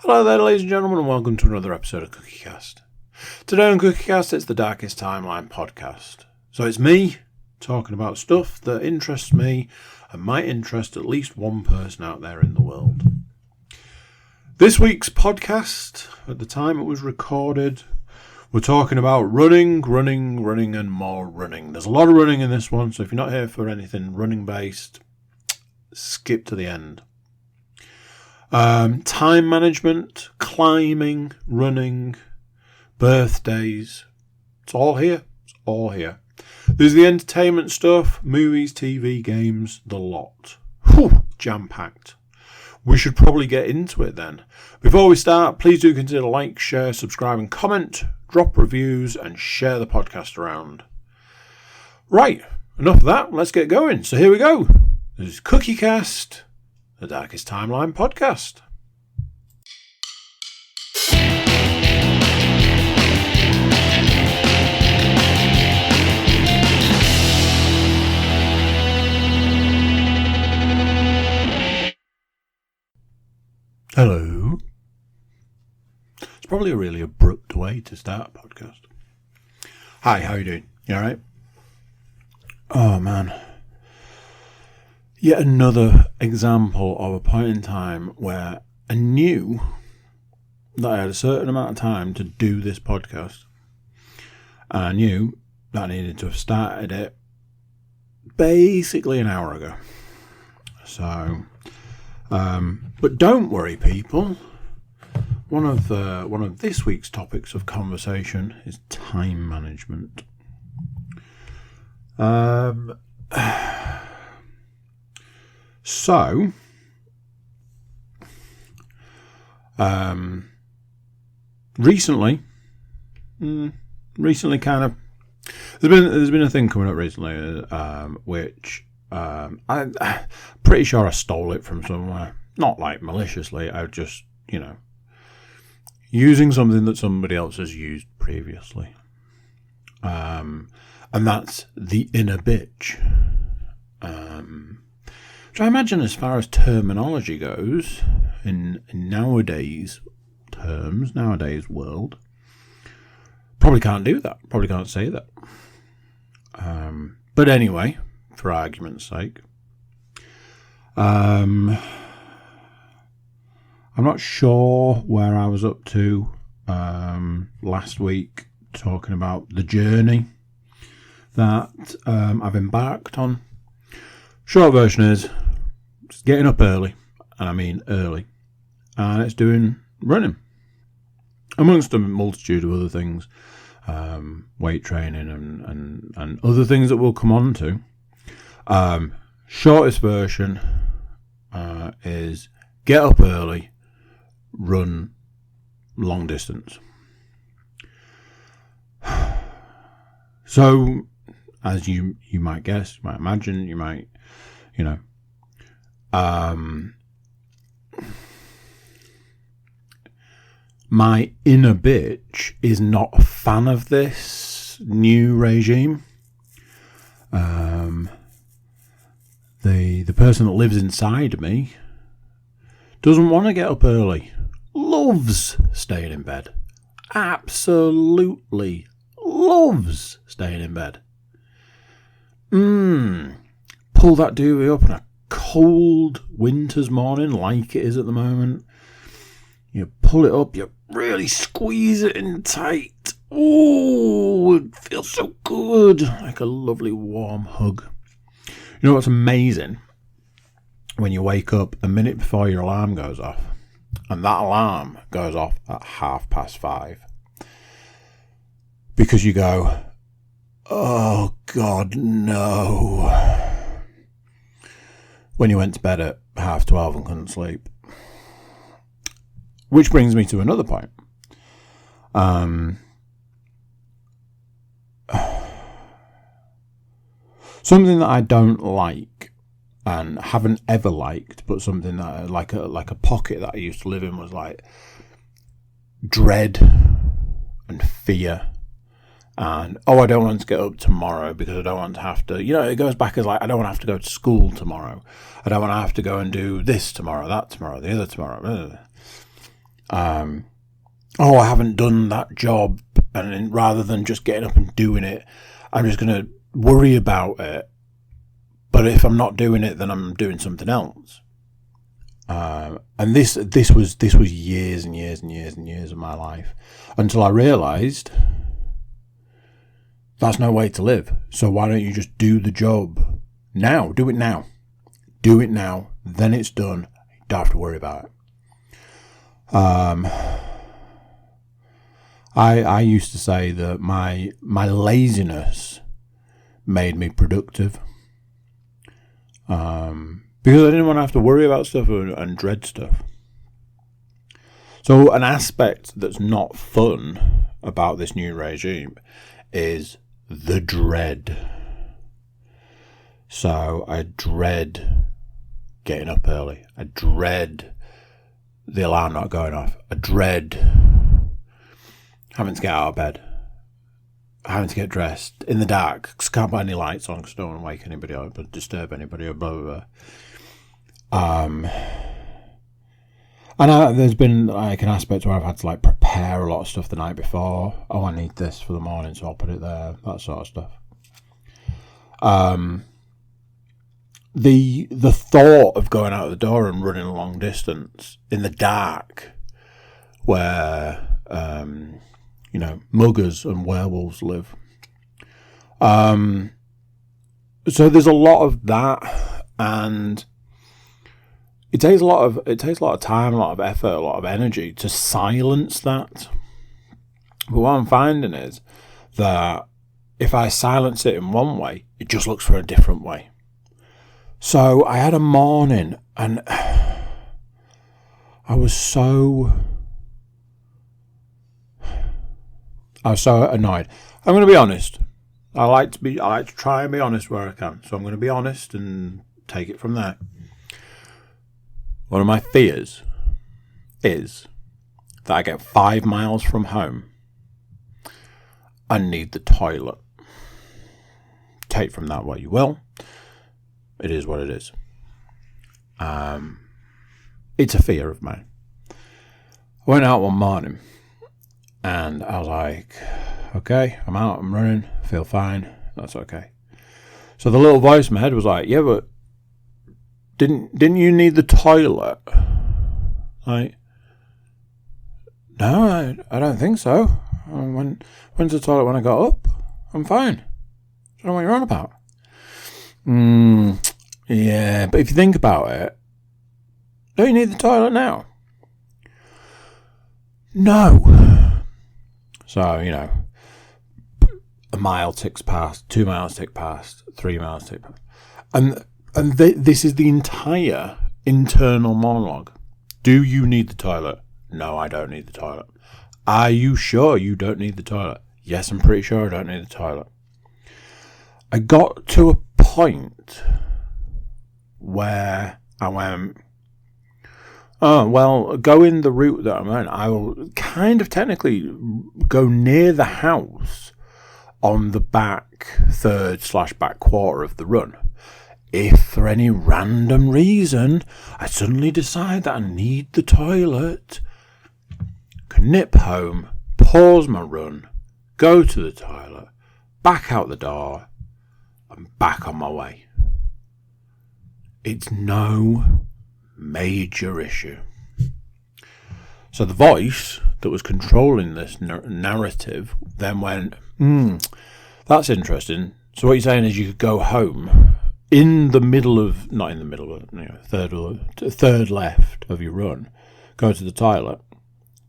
Hello there, ladies and gentlemen, and welcome to another episode of CookieCast. Today on CookieCast, it's the Darkest Timeline podcast. So it's me talking about stuff that interests me and might interest at least one person out there in the world. This week's podcast, at the time it was recorded, we're talking about running, and more running. There's a lot of running in this one, so if you're not here for anything running-based, skip to the end. Time management, climbing, running, birthdays. It's all here. There's the entertainment stuff, movies, TV, games, the lot. Whew, jam-packed. We should probably get into it then. Before we start, please do consider like, share, subscribe and comment, drop reviews and share the podcast around. Right, enough of that. Let's get going. So here we go. This is CookieCast, the Darkest Timeline podcast. Hello. It's probably a really abrupt way to start a podcast. Hi, how are you doing? You alright? Oh man. Yet another example of a point in time where I knew that I had a certain amount of time to do this podcast. And I knew that I needed to have started it basically an hour ago. So, but don't worry, people. One of this week's topics of conversation is time management. So, recently kind of, there's been a thing coming up recently, which, I'm pretty sure I stole it from somewhere. Not like maliciously, I just, using something that somebody else has used previously. And that's the inner bitch. Which I imagine, as far as terminology goes, in nowadays terms, nowadays world, probably can't do that. Probably can't say that. But anyway, for argument's sake, I'm not sure where I was up to last week, talking about the journey that I've embarked on. Short version is it's getting up early, and I mean early, and it's doing running, amongst a multitude of other things, weight training and other things that we'll come on to. Shortest version is get up early, run long distance. So, as you might guess, you might imagine, you might, my inner bitch is not a fan of this new regime. The person that lives inside me doesn't want to get up early. Loves staying in bed. Absolutely loves staying in bed. Pull that duvet up on a cold winter's morning like it is at the moment. You pull it up, you really squeeze it in tight. Oh, it feels so good. Like a lovely warm hug. You know what's amazing? When you wake up a minute before your alarm goes off, and that alarm goes off at 5:30, because you go, oh God, no, when you went to bed at 12:30 and couldn't sleep. Which brings me to another point. Something that I don't like and haven't ever liked, but something that like a pocket that I used to live in, was like dread and fear and I don't want to get up tomorrow because I don't want to have to, it goes back as like, I don't want to have to go to school tomorrow. I don't want to have to go and do this tomorrow, that tomorrow, the other tomorrow. Oh, I haven't done that job, and rather than just getting up and doing it, I'm just going to worry about it. But if I'm not doing it, then I'm doing something else. And this was years and years and years and years of my life, until I realised that's no way to live. So why don't you just do the job now? Do it now. Do it now. Then it's done. You don't have to worry about it. I used to say that my laziness made me productive. Because I didn't want to have to worry about stuff and dread stuff. So an aspect that's not fun about this new regime is the dread. So I dread getting up early. I dread the alarm not going off. I dread having to get out of bed. Having to get dressed in the dark because I can't put any lights on because I don't want to wake anybody up or disturb anybody or blah, blah, blah. And there's been like an aspect where I've had to like prepare a lot of stuff the night before. Oh, I need this for the morning, so I'll put it there. That sort of stuff. The thought of going out the door and running a long distance in the dark, where muggers and werewolves live. So there's a lot of that, and it takes a lot of time, a lot of effort, a lot of energy to silence that. But what I'm finding is that if I silence it in one way, it just looks for a different way. So I had a morning and I was so annoyed. I'm going to be honest. I like to try and be honest where I can. So I'm going to be honest and take it from there. One of my fears is that I get 5 miles from home and need the toilet. Take from that what you will. It is what it is. It's a fear of mine. I went out one morning and I was like, okay, I'm out, I'm running, feel fine, that's okay. So the little voice in my head was like, yeah, but didn't you need the toilet? Like, no, I don't think so. When's the toilet? When I got up? I'm fine. I don't know what you're on about. Yeah, but if you think about it, don't you need the toilet now? No. So, a mile ticks past, 2 miles tick past, 3 miles tick past. And this is the entire internal monologue. Do you need the toilet? No, I don't need the toilet. Are you sure you don't need the toilet? Yes, I'm pretty sure I don't need the toilet. I got to a point where I went, oh, well, going the route that I'm on, I will kind of technically go near the house on the back third/back quarter of the run. If for any random reason I suddenly decide that I need the toilet, can nip home, pause my run, go to the toilet, back out the door, and back on my way. It's no major issue. So the voice that was controlling this narrative then went, that's interesting. So what you're saying is you could go home in the middle of, not in the middle of, third left of your run, go to the toilet.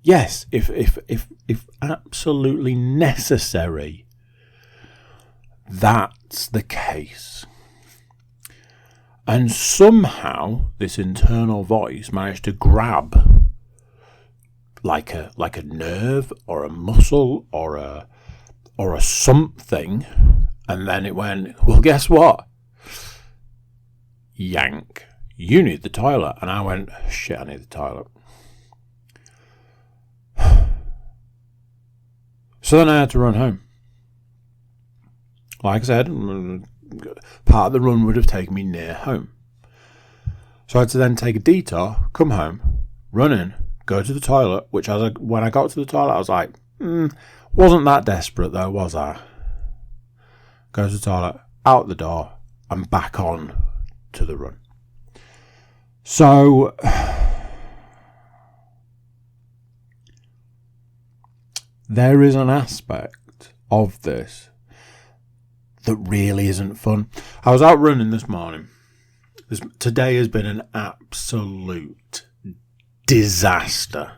Yes, if absolutely necessary, that's the case. And somehow this internal voice managed to grab like a nerve or a muscle or a something, and then it went, well, guess what? Yank. You need the toilet. And I went, shit, I need the toilet. So then I had to run home. Like I said, part of the run would have taken me near home. So I had to then take a detour, come home, run in, go to the toilet, which when I got to the toilet, I was like, wasn't that desperate though, was I? Go to the toilet, out the door, and back on to the run. So, there is an aspect of this that really isn't fun. I was out running this morning. Today has been an absolute disaster.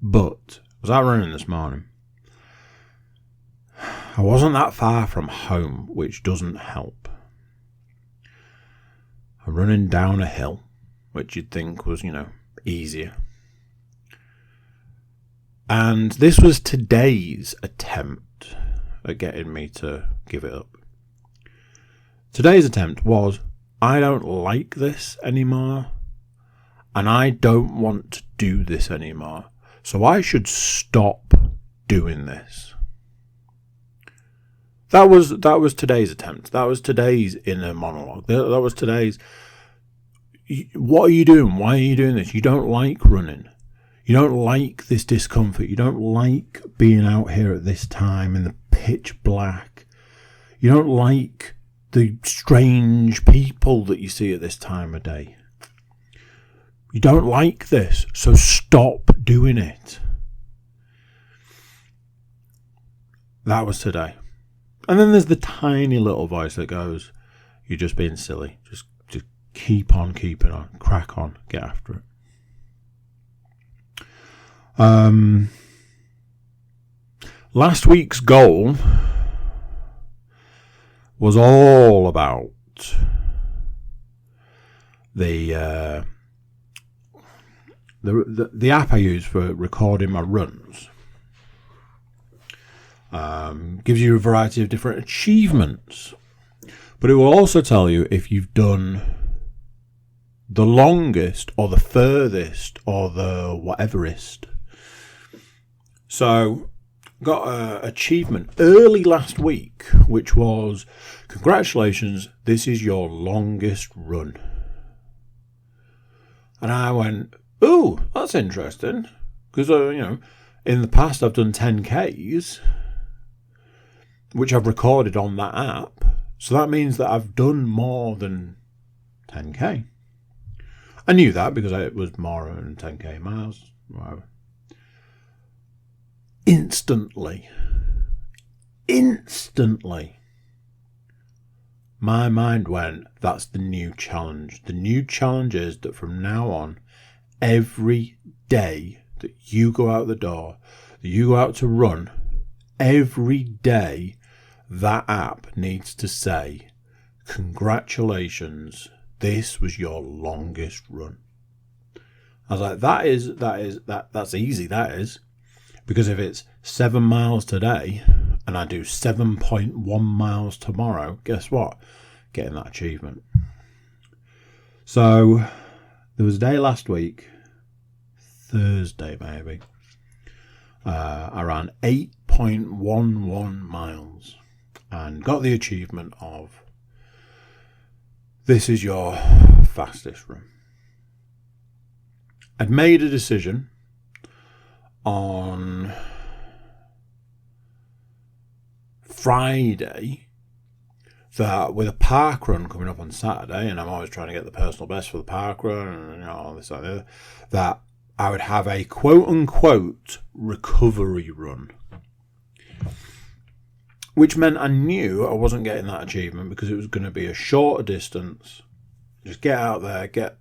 But I was out running this morning. I wasn't that far from home, which doesn't help. I'm running down a hill, which you'd think was, easier. And this was today's attempt at getting me to give it up. Today's attempt was, I don't like this anymore, and I don't want to do this anymore, so I should stop doing this. That was today's attempt. That was today's inner monologue. That was today's, what are you doing? Why are you doing this? You don't like running. You don't like this discomfort. You don't like being out here at this time in the pitch black. You don't like the strange people that you see at this time of day. You don't like this, so stop doing it. That was today. And then there's the tiny little voice that goes, you're just being silly. Just keep on keeping on. Crack on. Get after it. Last week's goal was all about the app I use for recording my runs. Gives you a variety of different achievements, but it will also tell you if you've done the longest or the furthest or the whateverist. So got an achievement early last week, which was, congratulations, this is your longest run. And I went, ooh, that's interesting, because in the past I've done 10Ks, which I've recorded on that app. So that means that I've done more than 10K. I knew that because it was more than 10K miles. Whatever. Instantly, my mind went, that's the new challenge. The new challenge is that from now on, every day that you go out the door, that you go out to run, every day that app needs to say, congratulations, this was your longest run. I was like, that's easy, that is. Because if it's 7 miles today and I do 7.1 miles tomorrow, guess what? Getting that achievement. So there was a day last week, Thursday maybe, I ran 8.11 miles and got the achievement of, this is your fastest run. I'd made a decision on Friday that with a park run coming up on Saturday, and I'm always trying to get the personal best for the park run and all this idea, that I would have a quote-unquote recovery run. Which meant I knew I wasn't getting that achievement because it was going to be a shorter distance. Just get out there, get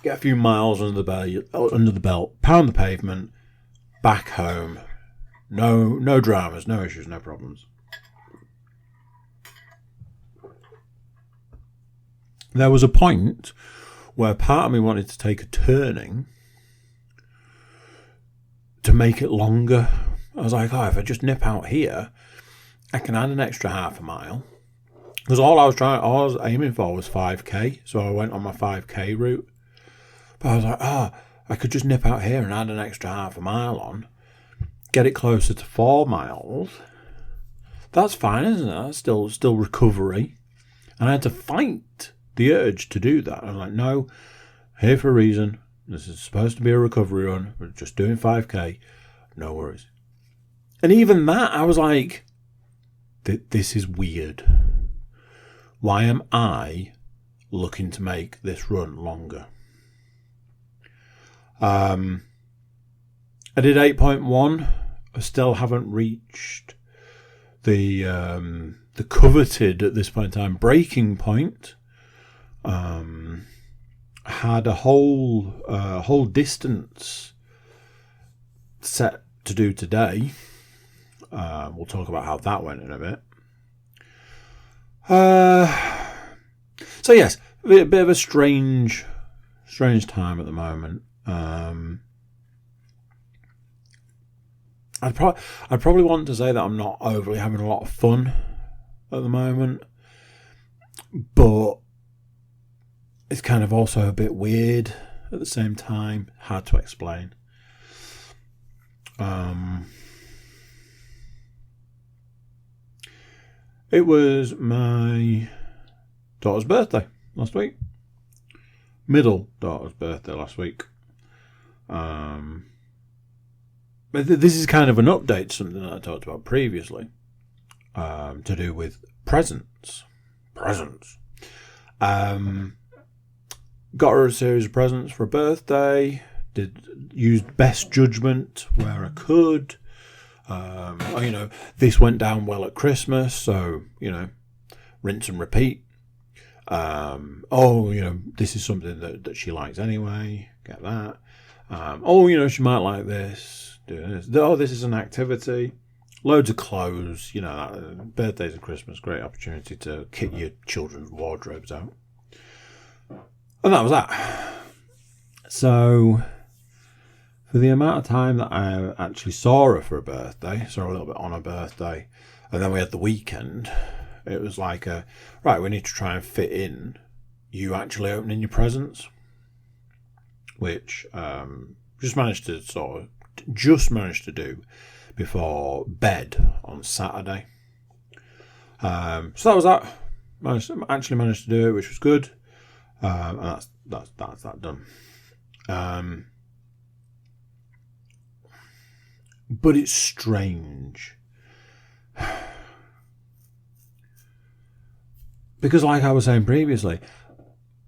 a few miles under the belt, pound the pavement, back home. No dramas, no issues, no problems. There was a point where part of me wanted to take a turning to make it longer. I was like, if I just nip out here, I can add an extra half a mile. Because all I was aiming for was 5k, so I went on my 5k route. But I was like, I could just nip out here and add an extra half a mile on, get it closer to 4 miles. That's fine, isn't it? That's still recovery. And I had to fight the urge to do that. I was like, no, here for a reason. This is supposed to be a recovery run. We're just doing 5k. No worries. And even that, I was like, this is weird. Why am I looking to make this run longer? I did 8.1. I still haven't reached the coveted, at this point in time, breaking point. Had a whole distance set to do today. We'll talk about how that went in a bit. So yes, a bit of a strange time at the moment. I'd probably want to say that I'm not overly having a lot of fun at the moment, but it's kind of also a bit weird at the same time. Hard to explain. It was my daughter's birthday last week. Middle daughter's birthday last week. But this is kind of an update to something that I talked about previously, to do with presents. Got her a series of presents for her birthday. Used best judgment where I could. This went down well at Christmas, so rinse and repeat. This is something that she likes anyway. Get that. She might like this. Do this. This is an activity. Loads of clothes. Birthdays and Christmas, great opportunity to kit your children's wardrobes out. And that was that. So, for the amount of time that I actually saw her for her birthday, saw her a little bit on her birthday, and then we had the weekend, it was like, right, we need to try and fit in you actually opening your presents, which just managed to do before bed on Saturday. So that was that. Actually managed to do it, which was good. And that's that done. But it's strange. Because like I was saying previously,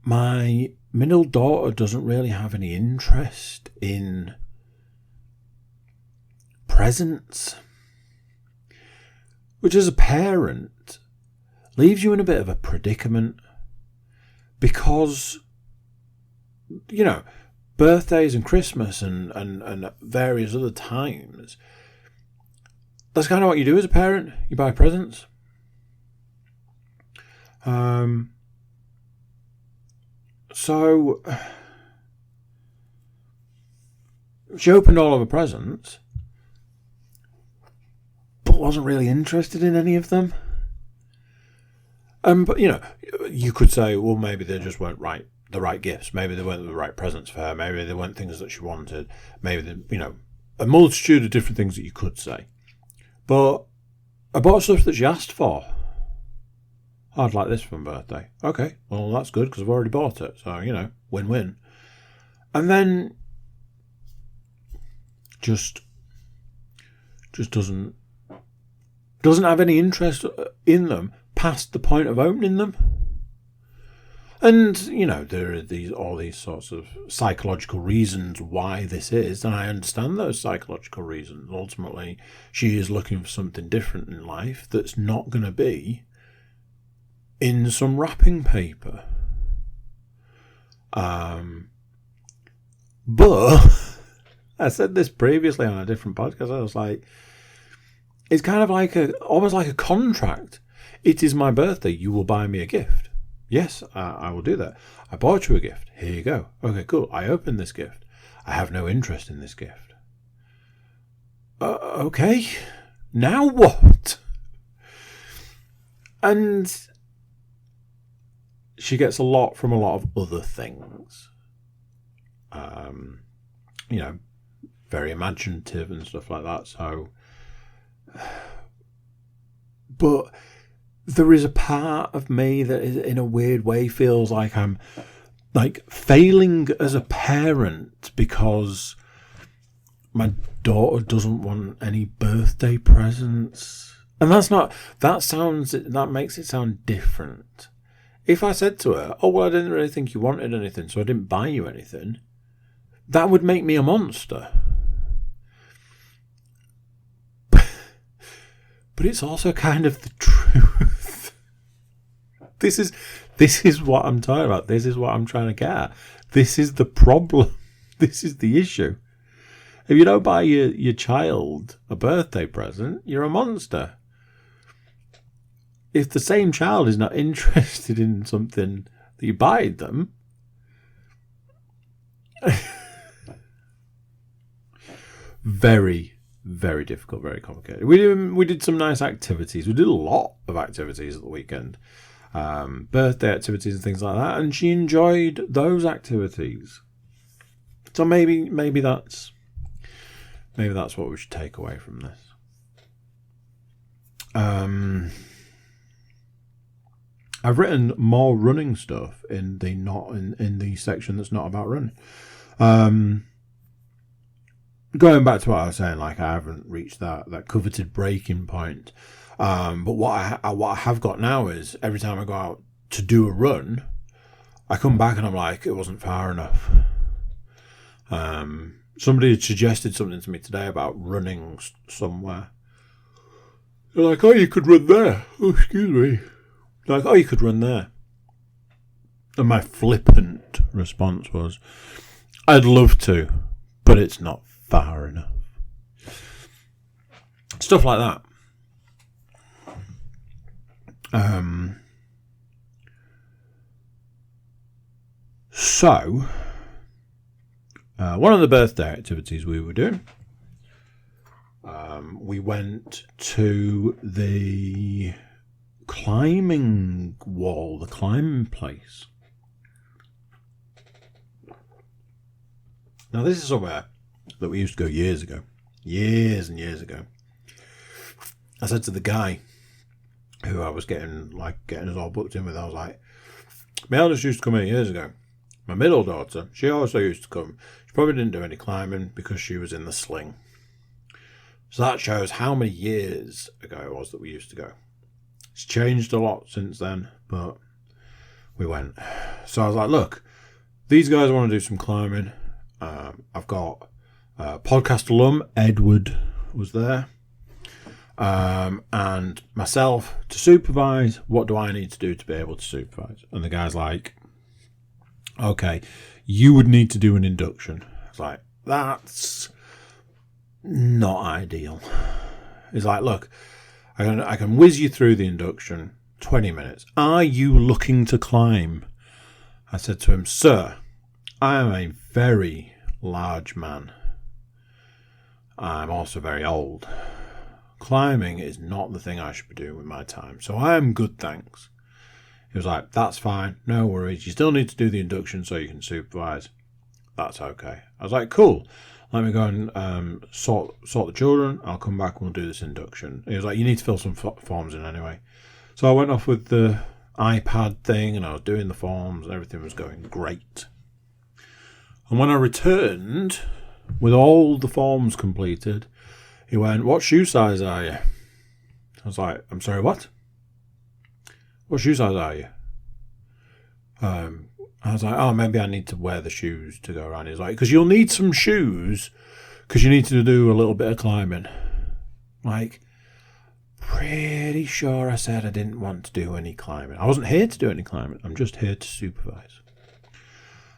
my middle daughter doesn't really have any interest in presents, which as a parent leaves you in a bit of a predicament, because birthdays and Christmas and various other times, that's kind of what you do as a parent. You buy presents. So she opened all of her presents, but wasn't really interested in any of them. But you could say, well, maybe they just weren't the right gifts. Maybe they weren't the right presents for her. Maybe they weren't things that she wanted. Maybe a multitude of different things that you could say. But I bought stuff that she asked for. I'd like this for my birthday. Okay, well, that's good because I've already bought it. So, win-win. And then just doesn't have any interest in them past the point of opening them. And, there are all these sorts of psychological reasons why this is, and I understand those psychological reasons. Ultimately, she is looking for something different in life that's not going to be in some wrapping paper. But I said this previously on a different podcast. I was like, it's kind of like almost like a contract. It is my birthday. You will buy me a gift. Yes, I will do that. I bought you a gift. Here you go. Okay, cool. I opened this gift. I have no interest in this gift. Okay. Now what? And she gets a lot from a lot of other things. Very imaginative and stuff like that. So, but there is a part of me that is, in a weird way, feels like I'm like failing as a parent because my daughter doesn't want any birthday presents. And that makes it sound different. If I said to her, oh, well, I didn't really think you wanted anything, so I didn't buy you anything, that would make me a monster. But it's also kind of the truth. This is what I'm talking about. This is what I'm trying to get at. This is the problem. This is the issue. If you don't buy your child a birthday present, you're a monster. If the same child is not interested in something that you buy them, very, very difficult, very complicated. We did some nice activities. We did a lot of activities at the weekend. Birthday activities and things like that, and she enjoyed those activities. So maybe that's what we should take away from this. I've written more running stuff in the section that's not about running. Going back to what I was saying, like I haven't reached that coveted breaking point. But what I have got now is every time I go out to do a run, I come back and I'm like, it wasn't far enough. Somebody had suggested something to me today about running somewhere. They're like, oh, you could run there. Oh, excuse me. They're like, oh, you could run there. And my flippant response was, I'd love to, but it's not far enough. Stuff like that. So, one of the birthday activities we were doing, we went to the climbing wall, the climbing place. Now, this is somewhere that we used to go years and years ago. I said to the guy who I was getting us all booked in with, I was like, my eldest used to come here years ago. My middle daughter, she also used to come. She probably didn't do any climbing because she was in the sling. So that shows how many years ago it was that we used to go. It's changed a lot since then, but we went. So I was like, look, these guys want to do some climbing. I've got podcast alum, Edward, was there. And myself to supervise. What do I need to do to be able to supervise? And the guy's like, okay, you would need to do an induction. I was like, that's not ideal. He's like, look, I can whiz you through the induction, 20 minutes. Are you looking to climb? I said to him, sir, I am a very large man. I'm also very old. Climbing is not the thing I should be doing with my time. So I am good, thanks. He was like, that's fine, no worries. You still need to do the induction so you can supervise. That's okay. I was like, cool. Let me go and sort the children. I'll come back and we'll do this induction. He was like, you need to fill some forms in anyway. So I went off with the iPad thing and I was doing the forms and everything was going great. And when I returned with all the forms completed, he went, what shoe size are you? I was like, I'm sorry, what? What shoe size are you? I was like, oh, maybe I need to wear the shoes to go around. He's like, because you'll need some shoes because you need to do a little bit of climbing. Like, pretty sure I said I didn't want to do any climbing. I wasn't here to do any climbing. I'm just here to supervise.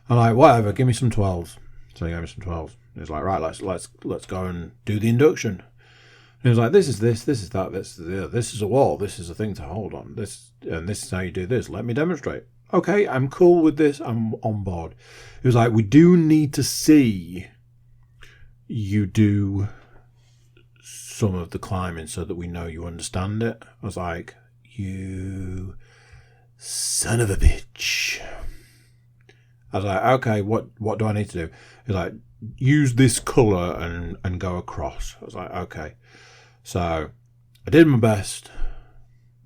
I'm like, whatever, give me some 12s. So he gave me some 12s. He was like, right, let's go and do the induction. And he was like, this is that, this is the other. This is a wall, this is a thing to hold on. This is how you do this. Let me demonstrate. Okay, I'm cool with this. I'm on board. He was like, we do need to see you do some of the climbing so that we know you understand it. I was like, you son of a bitch. I was like, okay, what do I need to do? He's like, use this colour and go across. I was like, okay. So I did my best.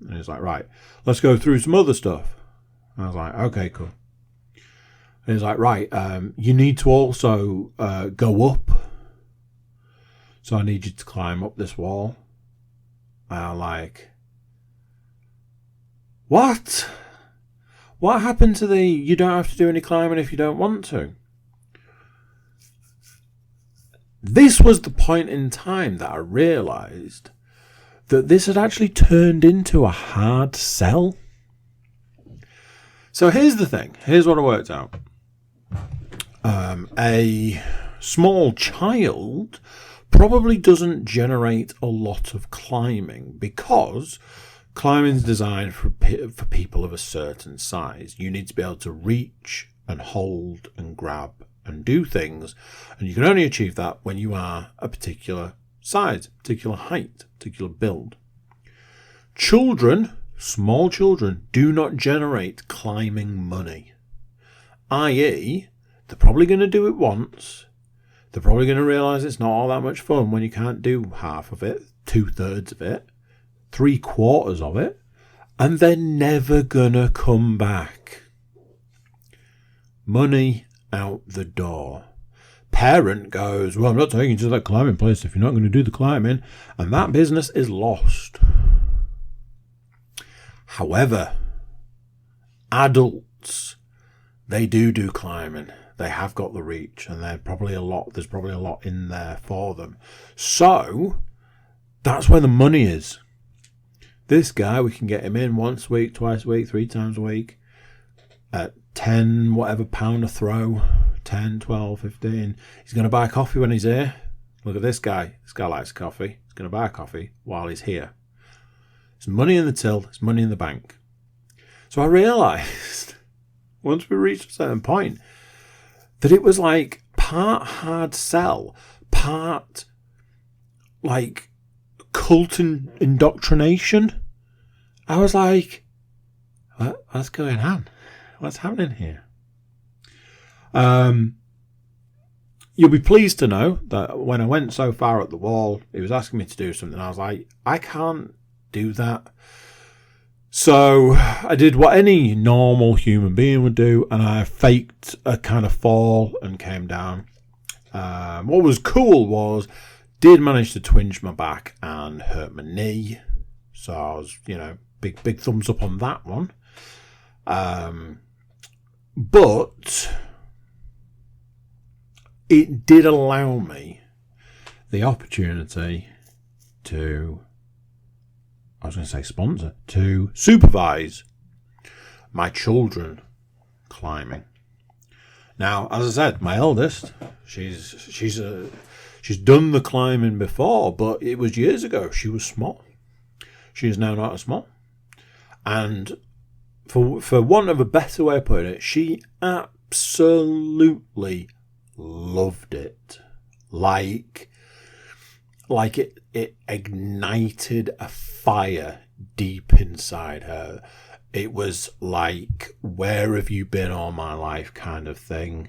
And he's like, right, let's go through some other stuff. I was like, okay, cool. And he's like, right, you need to also go up. So I need you to climb up this wall. And I'm like, what? What happened to the, you don't have to do any climbing if you don't want to? This was the point in time that I realised that this had actually turned into a hard sell. So here's the thing. Here's what I worked out. A small child probably doesn't generate a lot of climbing because climbing is designed for people of a certain size. You need to be able to reach and hold and grab and do things, and you can only achieve that when you are a particular size, particular height, particular build. Children, small children, do not generate climbing money, i.e., they're probably going to do it once. They're probably going to realise it's not all that much fun when you can't do half of it, 2/3 of it, 3/4 of it, and they're never going to come back. Money out the door. Parent goes, well, I'm not taking you to that climbing place if you're not going to do the climbing, and that business is lost. However, adults, they do climbing. They have got the reach, and there's probably a lot in there for them. So that's where the money is. This guy, we can get him in once a week, twice a week, 3 times a week at 10 whatever pound a throw, 10, 12, 15. He's going to buy coffee when he's here. Look at this guy. This guy likes coffee. He's going to buy coffee while he's here. There's money in the till. There's money in the bank. So I realised, once we reached a certain point, that it was like part hard sell, part like cult indoctrination. I was like, what's going on? What's happening here? You'll be pleased to know that when I went so far up the wall, he was asking me to do something. I was like, I can't do that. So I did what any normal human being would do, and I faked a kind of fall and came down. What was cool was, did manage to twinge my back and hurt my knee. So I was, big thumbs up on that one. But it did allow me the opportunity to, to supervise my children climbing. Now, as I said, my eldest, she's done the climbing before, but it was years ago. She was small. She is now not as small. And for want of a better way of putting it, she absolutely loved it. Like it ignited a fire deep inside her. It was like, where have you been all my life kind of thing.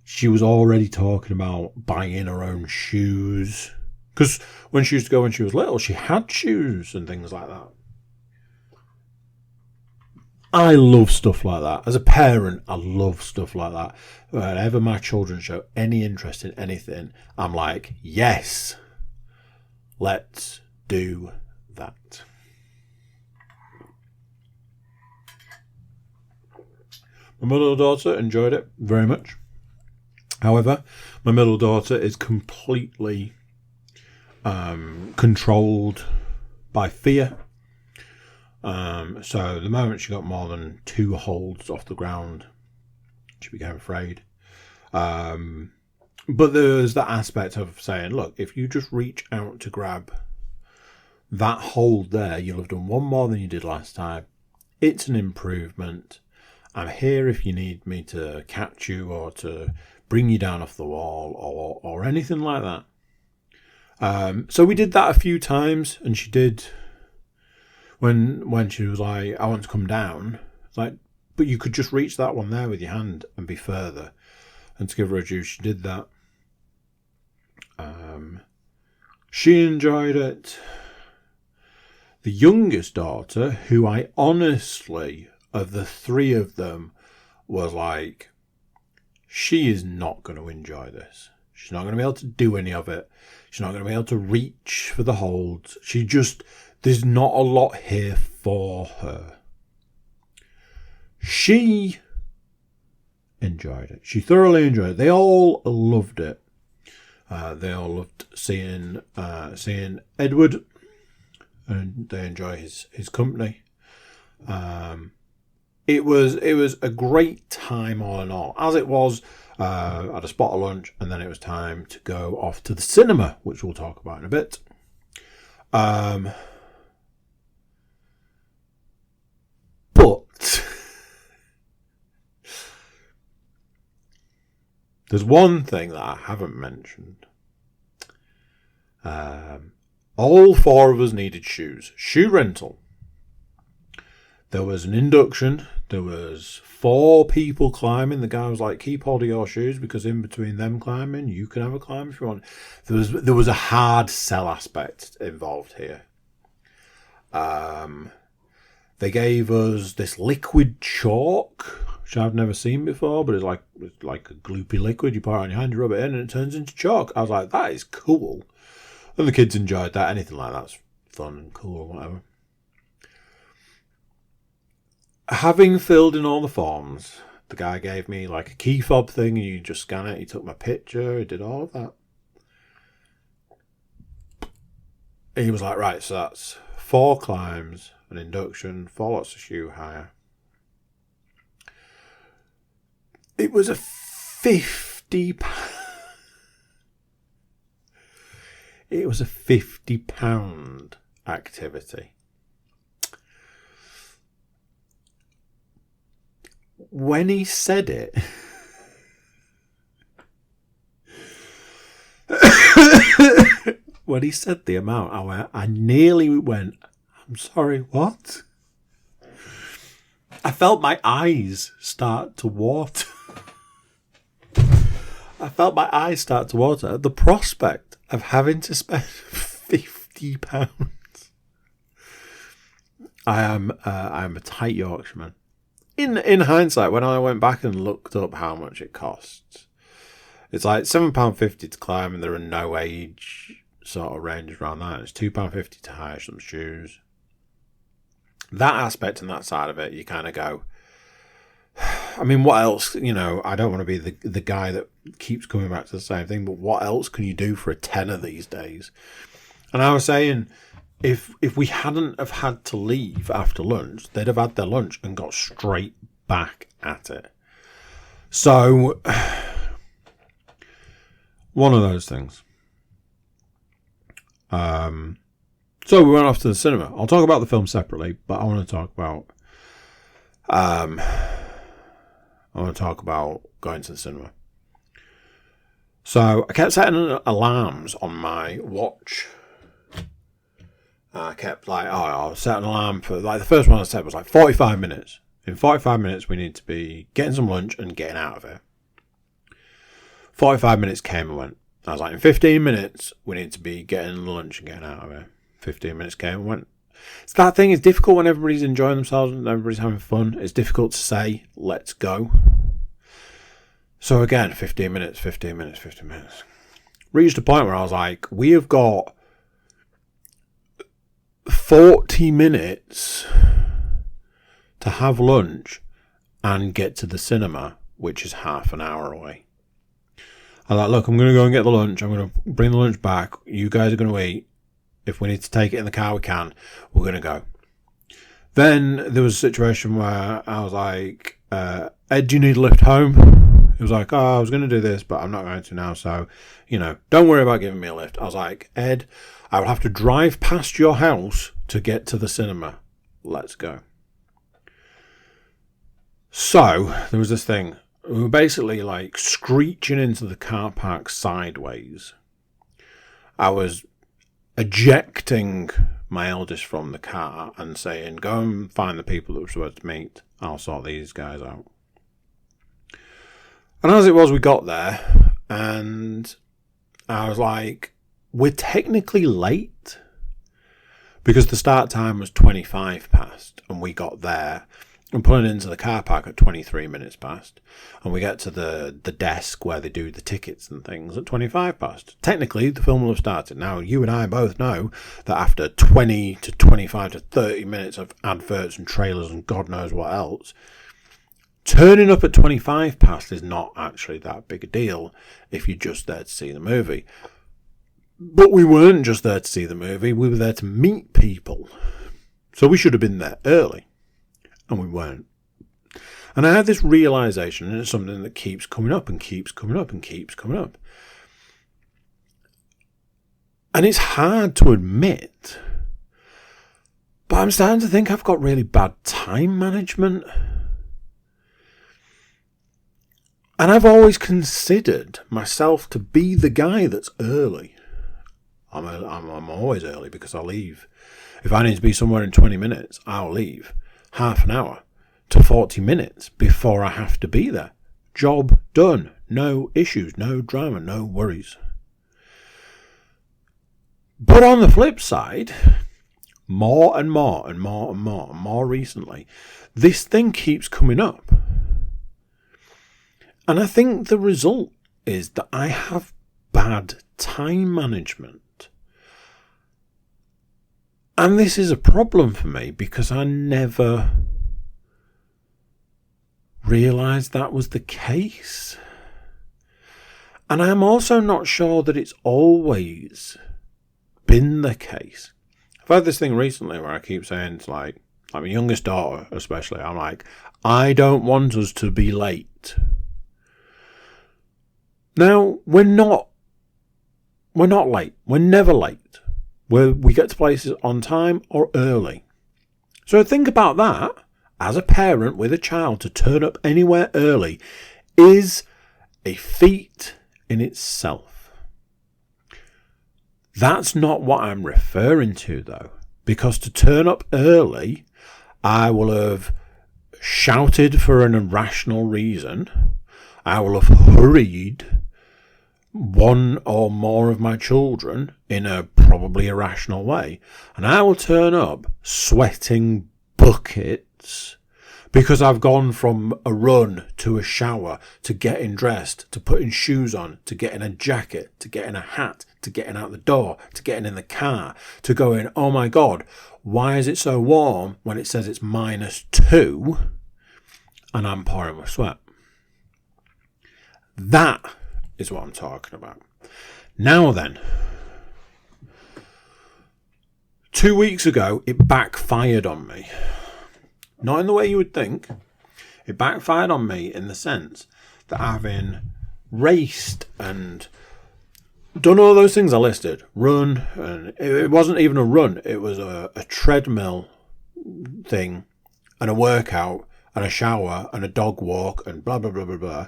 She was already talking about buying her own shoes. Because when she used to go when she was little, she had shoes and things like that. I love stuff like that. As a parent, I love stuff like that. Whenever my children show any interest in anything, I'm like, yes, let's do that. My middle daughter enjoyed it very much. However, my middle daughter is completely controlled by fear. So the moment she got more than 2 holds off the ground, she became afraid. But there's that aspect of saying, look, if you just reach out to grab that hold there, you'll have done 1 more than you did last time. It's an improvement. I'm here if you need me to catch you or to bring you down off the wall or anything like that. So we did that a few times, and she did. When she was like, I want to come down, it's like, but you could just reach that one there with your hand and be further. And to give her a juice, she did that. She enjoyed it. The youngest daughter, who I honestly, of the 3 of them, was like, she is not going to enjoy this. She's not going to be able to do any of it. She's not going to be able to reach for the holds. There's not a lot here for her. She enjoyed it. She thoroughly enjoyed it. They all loved it. They all loved seeing Edward, and they enjoy his company. It was a great time all in all. As it was, I had a spot of lunch, and then it was time to go off to the cinema, which we'll talk about in a bit. But there's one thing that I haven't mentioned. All four of us needed shoes. Shoe rental. There was an induction. There was 4 people climbing. The guy was like, keep hold of your shoes, because in between them climbing, you can have a climb if you want. There was a hard sell aspect involved here. They gave us this liquid chalk, which I've never seen before, but it's like a gloopy liquid. You pour it on your hand, you rub it in, and it turns into chalk. I was like, that is cool. And the kids enjoyed that. Anything like that's fun and cool or whatever. Having filled in all the forms, the guy gave me like a key fob thing, and you just scan it. He took my picture. He did all of that. And he was like, right, so that's 4 climbs, an induction, 4 lots of shoe hire. It was a £50. It was a £50 activity. When he said it, when he said the amount, I nearly went, I'm sorry, what? I felt my eyes start to water. The prospect of having to spend £50. I am a tight Yorkshireman. In hindsight, when I went back and looked up how much it costs, it's like £7.50 to climb, and there are no age sort of ranges around that. It's £2.50 to hire some shoes. That aspect and that side of it, you kind of go, I mean, what else? You know, I don't want to be the guy that keeps coming back to the same thing, but what else can you do for a tenner these days? And I was saying, if we hadn't have had to leave after lunch, they'd have had their lunch and got straight back at it. So, one of those things. So we went off to the cinema. I'll talk about the film separately, but I want to talk about going to the cinema. So I kept setting alarms on my watch. I kept I'll set an alarm for, the first one I set was 45 minutes. In 45 minutes, we need to be getting some lunch and getting out of here. 45 minutes came and went. I was like, in 15 minutes, we need to be getting lunch and getting out of here. 15 minutes came and went. It's that thing, it's difficult when everybody's enjoying themselves and everybody's having fun. It's difficult to say, let's go. So again, 15 minutes. Reached a point where I was like, we have got 40 minutes to have lunch and get to the cinema, which is half an hour away. I was like, look, I'm going to go and get the lunch. I'm going to bring the lunch back. You guys are going to eat. If we need to take it in the car, we can. We're going to go. Then there was a situation where I was like, Ed, do you need a lift home? He was like, I was going to do this, but I'm not going to now. So, don't worry about giving me a lift. I was like, Ed, I would have to drive past your house to get to the cinema. Let's go. So there was this thing. We were basically screeching into the car park sideways. I was ejecting my eldest from the car and saying, go and find the people that we're supposed to meet. I'll sort these guys out. And as it was, we got there and I was like, we're technically late because the start time was 25 past and we got there I'm pulling into the car park at 23 minutes past, and we get to the desk where they do the tickets and things at 25 past. Technically, the film will have started. Now, you and I both know that after 20 to 25 to 30 minutes of adverts and trailers and God knows what else, turning up at 25 past is not actually that big a deal if you're just there to see the movie. But we weren't just there to see the movie, we were there to meet people. So we should have been there early. And we weren't. And I had this realisation, and it's something that keeps coming up and keeps coming up and keeps coming up. And it's hard to admit, but I'm starting to think I've got really bad time management. And I've always considered myself to be the guy that's early. I'm always early because I'll leave. If I need to be somewhere in 20 minutes, I'll leave. Half an hour to 40 minutes before I have to be there. Job done. No issues, no drama, no worries. But on the flip side, more and more and more and more and more recently, this thing keeps coming up. And I think the result is that I have bad time management. And this is a problem for me because I never realised that was the case. And I'm also not sure that it's always been the case. I've had this thing recently where I keep saying to like my youngest daughter especially, I'm like, I don't want us to be late. Now, we're not late. We're never late. We get to places on time or early. So think about that. As a parent with a child, to turn up anywhere early is a feat in itself. That's not what I'm referring to, though. Because to turn up early, I will have shouted for an irrational reason. I will have hurried one or more of my children in a probably irrational way. And I will turn up sweating buckets because I've gone from a run to a shower to getting dressed to putting shoes on to getting a jacket to getting a hat to getting out the door to getting in the car to going, oh my God, why is it so warm when it says it's -2 and I'm pouring with sweat? That is what I'm talking about. Now then, 2 weeks ago, it backfired on me. Not in the way you would think. It backfired on me in the sense that having raced and done all those things I listed, run, and it wasn't even a run, it was a treadmill thing, and a workout, and a shower, and a dog walk, and blah, blah, blah, blah, blah.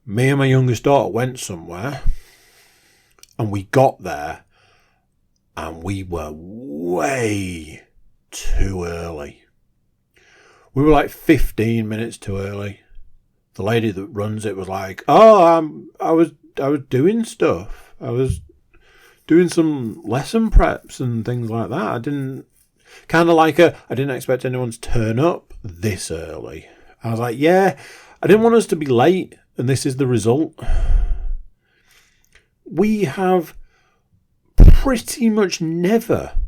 Me and my youngest daughter went somewhere, and we got there, and we were way too early. We were like 15 minutes too early. The lady that runs it was like, "Oh, I was doing stuff. I was doing some lesson preps and things like that. I didn't expect anyone to turn up this early." I was like, "Yeah, I didn't want us to be late, and this is the result." We have pretty much never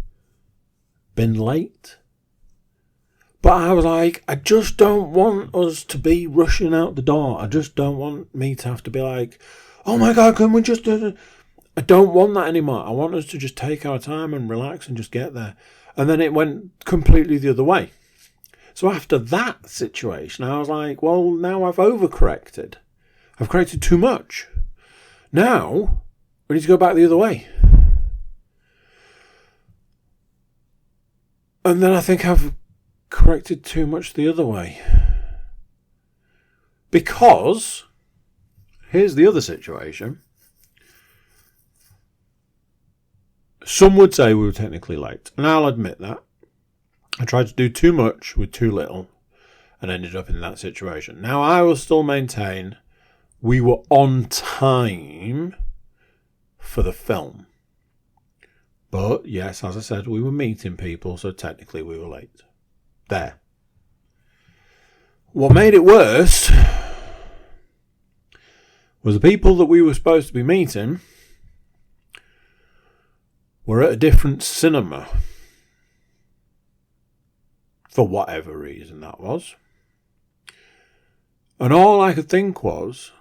been late. But I was like, I just don't want us to be rushing out the door. I just don't want me to have to be like, oh my God, can we just do it? I don't want that anymore. I want us to just take our time and relax and just get there. And then it went completely the other way. So after that situation, I was like, well, now I've overcorrected. I've corrected too much. Now, we need to go back the other way. And then I think I've corrected too much the other way. Because, here's the other situation. Some would say we were technically late. And I'll admit that. I tried to do too much with too little and ended up in that situation. Now, I will still maintain we were on time for the film. But, yes, as I said, we were meeting people, so technically we were late. There. What made it worse was the people that we were supposed to be meeting were at a different cinema. For whatever reason that was. And all I could think was,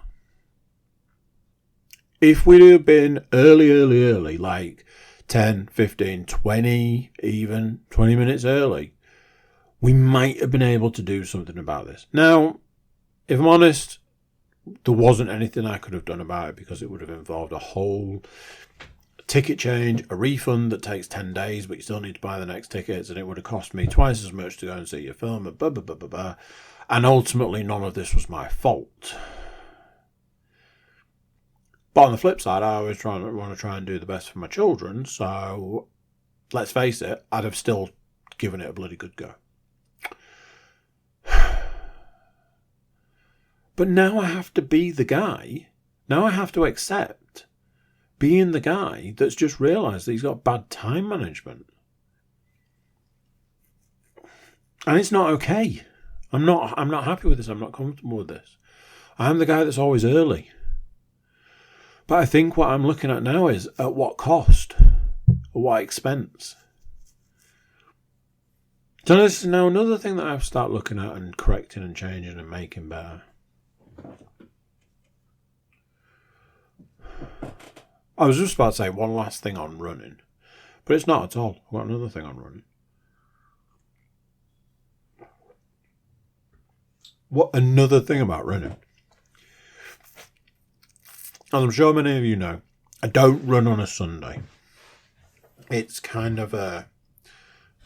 if we'd have been early, like 10, 15, 20, even 20 minutes early, we might have been able to do something about this. Now, if I'm honest, there wasn't anything I could have done about it because it would have involved a whole ticket change, a refund that takes 10 days, but you still need to buy the next tickets, and it would have cost me twice as much to go and see your film, and blah, blah, blah, blah, blah. And ultimately, none of this was my fault. But on the flip side, I always want to try and do the best for my children, so let's face it, I'd have still given it a bloody good go. But now I have to be the guy. Now I have to accept being the guy that's just realised that he's got bad time management. And it's not okay. I'm not happy with this. I'm not comfortable with this. I'm the guy that's always early. But I think what I'm looking at now is at what cost? At what expense? So this is now another thing that I have to start looking at and correcting and changing and making better. I was just about to say one last thing on running, but it's not at all. I've got another thing on running. What another thing about running? As I'm sure many of you know, I don't run on a Sunday. It's kind of a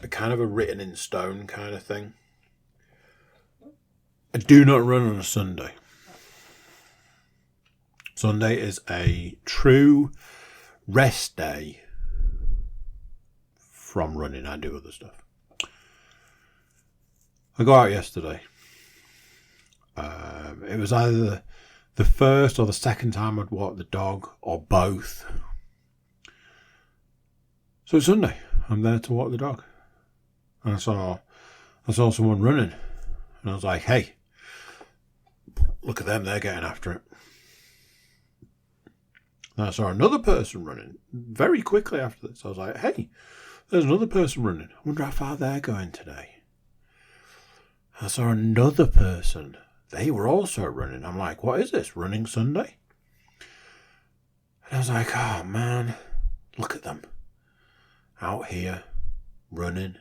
written in stone kind of thing. I do not run on a Sunday. Sunday is a true rest day from running. I do other stuff. I got out yesterday. It was either the first or the second time I'd walked the dog, or both. So it's Sunday. I'm there to walk the dog. And I saw someone running. And I was like, hey, look at them, they're getting after it. And I saw another person running very quickly after this. I was like, hey, there's another person running. I wonder how far they're going today. I saw another person. They were also running. I'm like, what is this? Running Sunday? And I was like, oh man, look at them. Out here, running,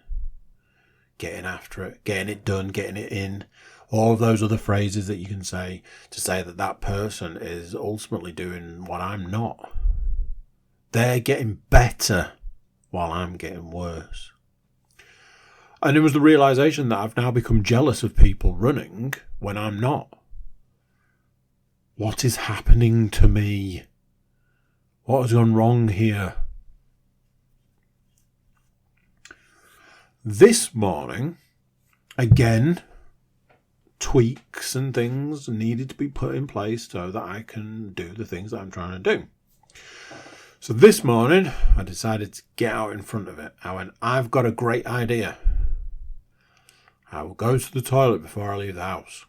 getting after it, getting it done, getting it in. All of those other phrases that you can say to say that that person is ultimately doing what I'm not. They're getting better while I'm getting worse. And it was the realisation that I've now become jealous of people running when I'm not. What is happening to me? What has gone wrong here? This morning, again, tweaks and things needed to be put in place so that I can do the things that I'm trying to do. So this morning, I decided to get out in front of it. I went, I've got a great idea. I will go to the toilet before I leave the house.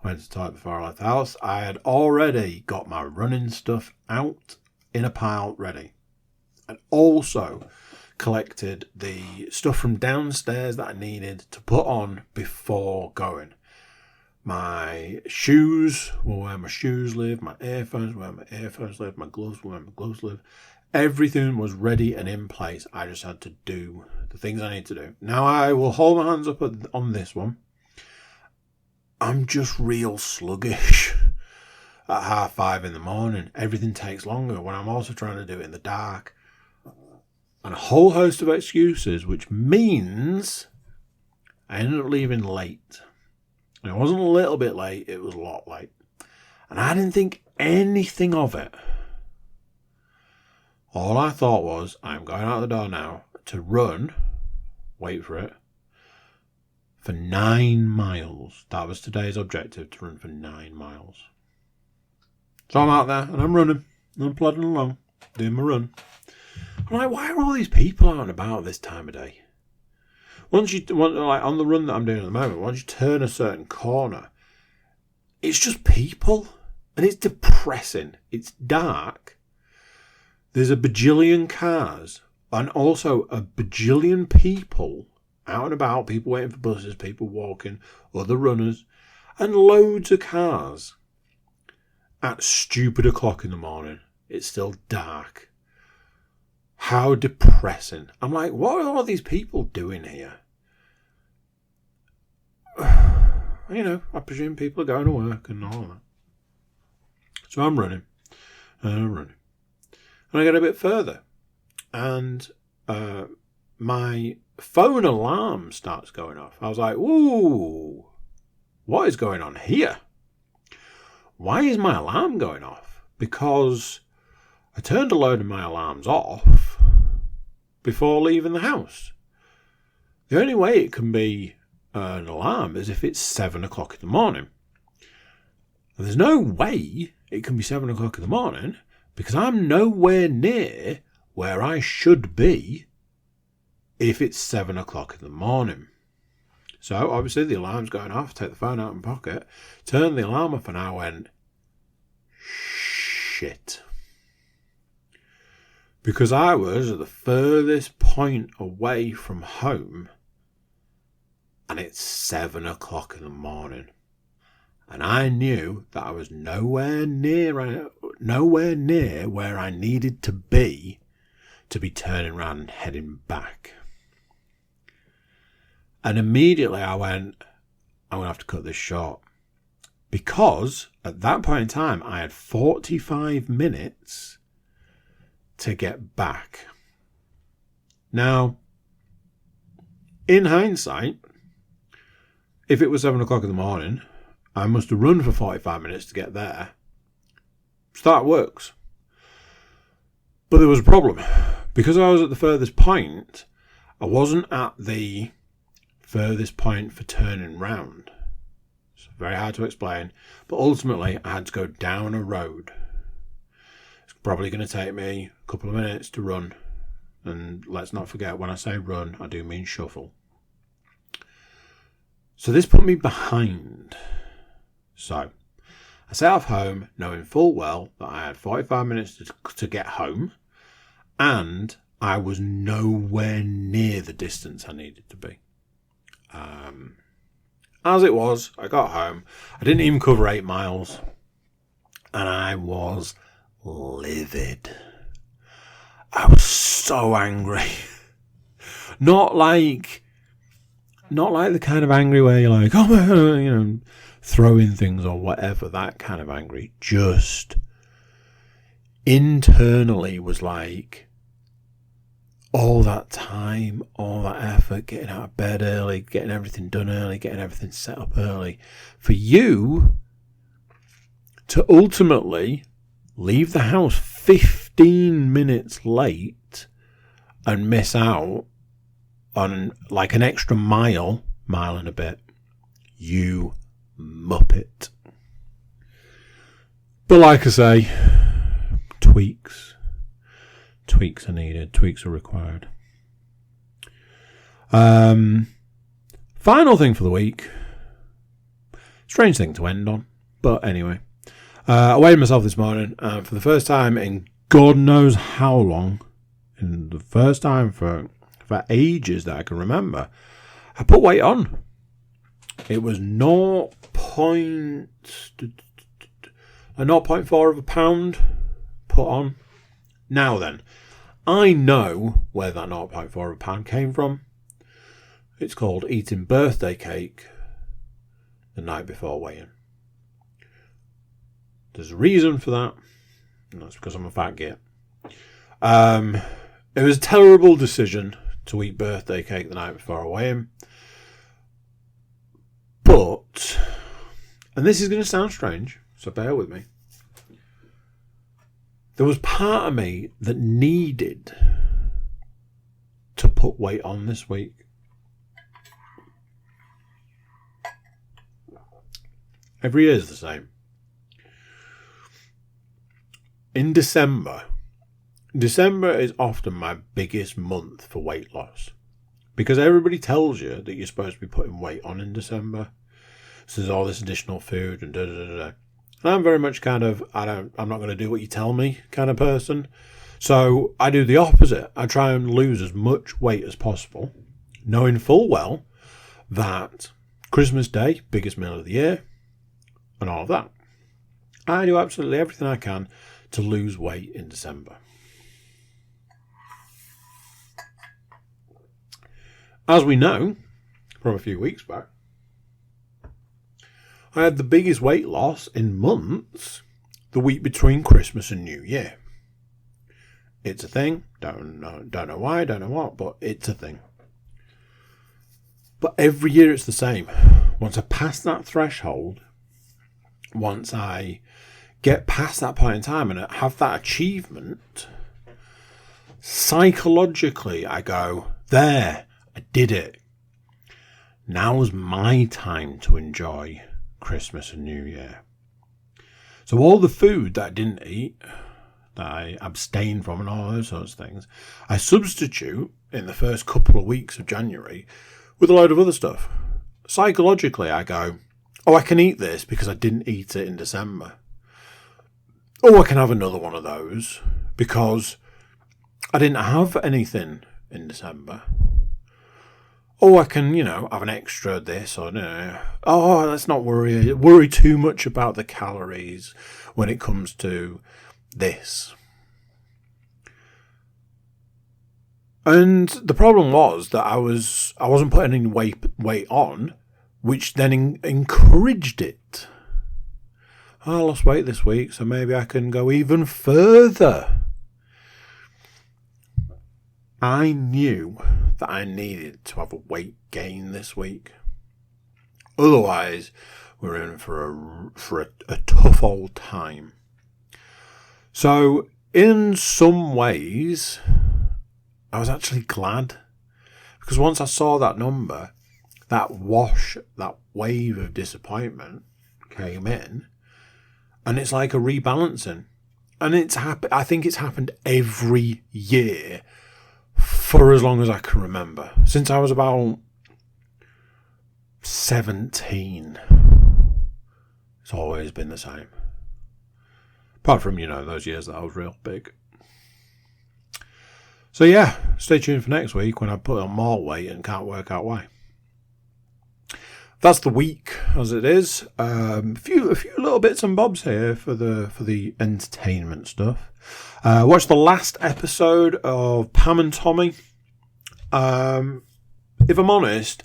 I went to the toilet before I left the house. I had already got my running stuff out in a pile ready. And also collected the stuff from downstairs that I needed to put on before going. My shoes were where my shoes live, my earphones were where my earphones live, my gloves were where my gloves live. Everything was ready and in place. I just had to do the things I need to do. Now I will hold my hands up on this one. I'm just real sluggish at 5:30 in the morning. Everything takes longer when I'm also trying to do it in the dark. And a whole host of excuses, which means I ended up leaving late. And it wasn't a little bit late, it was a lot late. And I didn't think anything of it. All I thought was, I'm going out the door now to run, wait for it, for 9 miles. That was today's objective, to run for 9 miles. So I'm out there and I'm running. And I'm plodding along, doing my run. I'm like, why are all these people out and about this time of day? like on the run that I'm doing at the moment, once you turn a certain corner, it's just people. And it's depressing. It's dark. There's a bajillion cars and also a bajillion people out and about, people waiting for buses, people walking, other runners, and loads of cars at stupid o'clock in the morning. It's still dark. How depressing. I'm like, what are all these people doing here? I presume people are going to work and all that. So I'm running. And I get a bit further. And my phone alarm starts going off. I was like, ooh, what is going on here? Why is my alarm going off? Because I turned a load of my alarms off before leaving the house. The only way it can be an alarm is if it's 7 o'clock in the morning. And there's no way it can be 7 o'clock in the morning because I'm nowhere near where I should be if it's 7 o'clock in the morning. So obviously the alarm's going off, take the phone out of my pocket, turn the alarm off, and I went, shit. Because I was at the furthest point away from home and it's 7 o'clock in the morning. And I knew that I was nowhere near where I needed to be turning around and heading back. And immediately I went, I'm going to have to cut this short. Because at that point in time, I had 45 minutes to get back. Now, in hindsight, if it was 7 o'clock in the morning, I must have run for 45 minutes to get there. So that works. But there was a problem. Because I was at the furthest point, I wasn't at the furthest point for turning round. It's very hard to explain. But ultimately, I had to go down a road. It's probably going to take me a couple of minutes to run. And let's not forget, when I say run, I do mean shuffle. So this put me behind. So I set off home knowing full well that I had 45 minutes to get home, and I was nowhere near the distance I needed to be. As it was, I got home. I didn't even cover 8 miles, and I was livid. I was so angry. Not like the kind of angry where you're like, oh my, throwing things or whatever, that kind of angry. Just internally was like, all that time, all that effort, getting out of bed early, getting everything done early, getting everything set up early, for you to ultimately leave the house 15 minutes late and miss out on like an extra mile and a bit. You muppet. But like I say, tweaks are needed, tweaks are required. Final thing for the week. Strange thing to end on, but anyway. I weighed myself this morning for the first time in God knows how long, in the first time for ages that I can remember. I put weight on. It was 0.4 of a pound put on. Now then, I know where that 0.4 of a pound came from. It's called eating birthday cake the night before weighing. There's a reason for that, and that's because I'm a fat git. It was a terrible decision to eat birthday cake the night before I weigh. But, and this is going to sound strange, so bear with me. There was part of me that needed to put weight on this week. Every year is the same. In December is often my biggest month for weight loss. Because everybody tells you that you're supposed to be putting weight on in December. So there's all this additional food and da-da-da-da. And I'm very much kind of, I'm not going to do what you tell me kind of person. So I do the opposite. I try and lose as much weight as possible, knowing full well that Christmas Day, biggest meal of the year, and all of that. I do absolutely everything I can to lose weight in December. As we know from a few weeks back, I had the biggest weight loss in months the week between Christmas and New Year. It's a thing. Don't know why, don't know what, but it's a thing. But every year it's the same. Once I pass that threshold, once I get past that point in time and have that achievement, psychologically I go, there, I did it. Now's my time to enjoy Christmas and New Year. So all the food that I didn't eat, that I abstained from and all those sorts of things, I substitute in the first couple of weeks of January with a load of other stuff. Psychologically, I go, oh, I can eat this because I didn't eat it in December. Oh, I can have another one of those because I didn't have anything in December. Oh, I can, have an extra this or no. Oh, let's not worry too much about the calories when it comes to this. And the problem was that I wasn't putting any weight on, which then encouraged it. I lost weight this week, so maybe I can go even further. I knew that I needed to have a weight gain this week. Otherwise, we're in for a tough old time. So, in some ways, I was actually glad. Because once I saw that number, that wave of disappointment came in. And it's like a rebalancing. And I think it's happened every year for as long as I can remember. Since I was about 17. It's always been the same. Apart from, those years that I was real big. So yeah, stay tuned for next week when I put on more weight and can't work out why. That's the week as it is. A few little bits and bobs here for the entertainment stuff. Watched the last episode of Pam and Tommy. If I'm honest,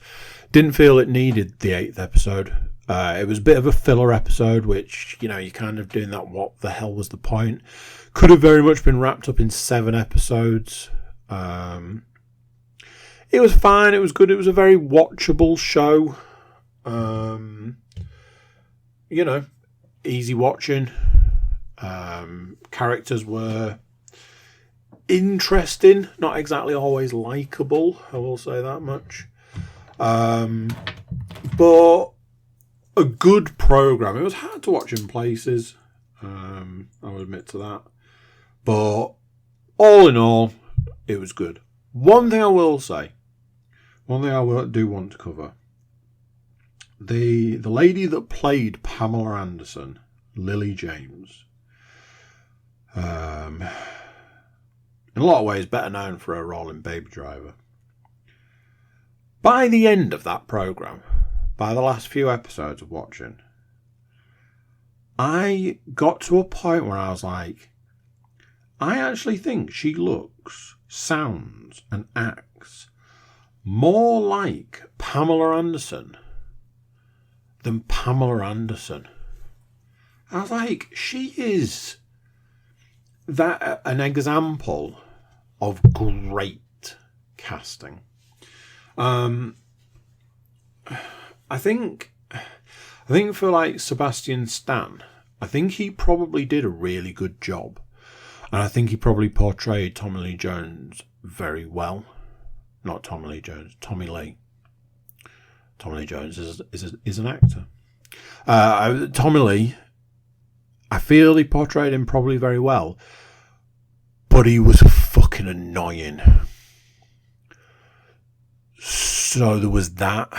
didn't feel it needed the 8th episode. It was a bit of a filler episode, which, you're kind of doing that, what the hell was the point? Could have very much been wrapped up in 7 episodes. It was fine, it was good, it was a very watchable show. Easy watching. Characters were interesting, not exactly always likeable, I will say that much. But a good program. It was hard to watch in places, I'll admit to that. But all in all, it was good. One thing I will say, do want to cover. The lady that played Pamela Anderson, Lily James, in a lot of ways better known for her role in Baby Driver. By the end of that programme, by the last few episodes of watching, I got to a point where I was like, I actually think she looks, sounds and acts more like Pamela Anderson than Pamela Anderson. I was like, she is an example of great casting. I think for like Sebastian Stan, I think he probably did a really good job. And I think he probably portrayed Tommy Lee Jones very well. Not Tommy Lee Jones, Tommy Lee. Tommy Lee Jones is an actor. Tommy Lee, I feel he portrayed him probably very well. But he was fucking annoying. So there was that.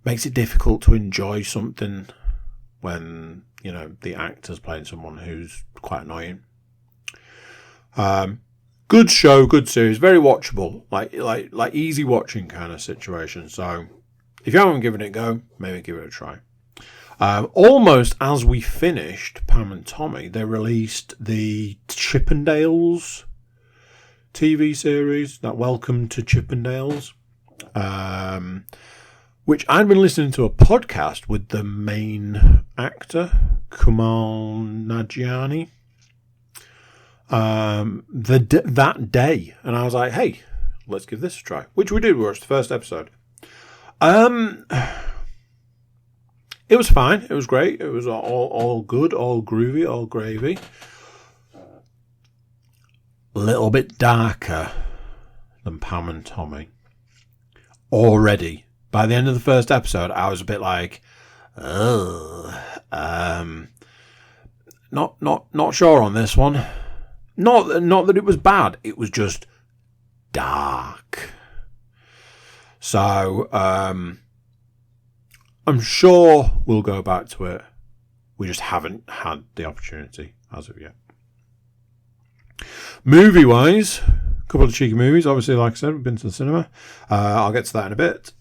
Makes it difficult to enjoy something when, you know, the actor's playing someone who's quite annoying. Good show, good series, very watchable, like easy watching kind of situation. So if you haven't given it a go, maybe give it a try. Almost as we finished Pam and Tommy, they released the Chippendales TV series, that Welcome to Chippendales, which I'd been listening to a podcast with the main actor, Kumail Nanjiani, that day, and I was like, hey, let's give this a try, which we did. We watched the first episode. It was fine. It was great. It was all good, all groovy, all gravy. A little bit darker than Pam and Tommy. Already. By the end of the first episode, I was a bit like, not sure on this one. Not that it was bad. It was just dark. So, I'm sure we'll go back to it. We just haven't had the opportunity as of yet. Movie-wise, a couple of cheeky movies. Obviously, like I said, we've been to the cinema. I'll get to that in a bit.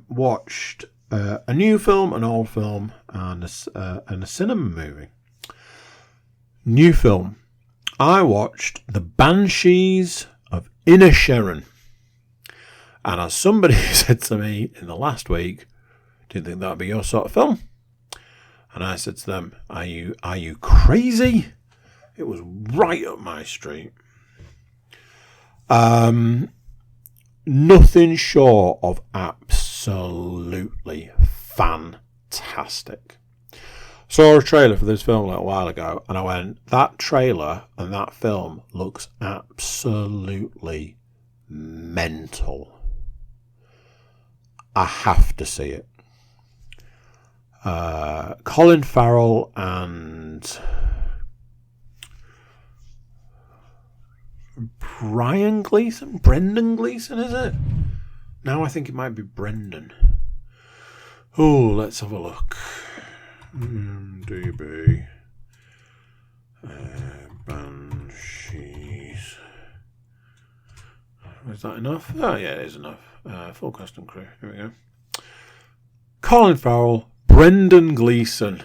Watched a new film, an old film, and a cinema movie. New film. I watched The Banshees of Inisherin. And as somebody said to me in the last week, do you think that would be your sort of film? And I said to them, are you crazy? It was right up my street. Nothing short of absolutely fantastic. Saw a trailer for this film a little while ago, and I went, that trailer and that film looks absolutely mental. I have to see it. Colin Farrell and Brendan Gleeson, is it? Now I think it might be Brendan. Oh, let's have a look. DB Banshees. Is that enough? Oh yeah, it is enough. Full cast and crew. Here we go. Colin Farrell, Brendan Gleeson.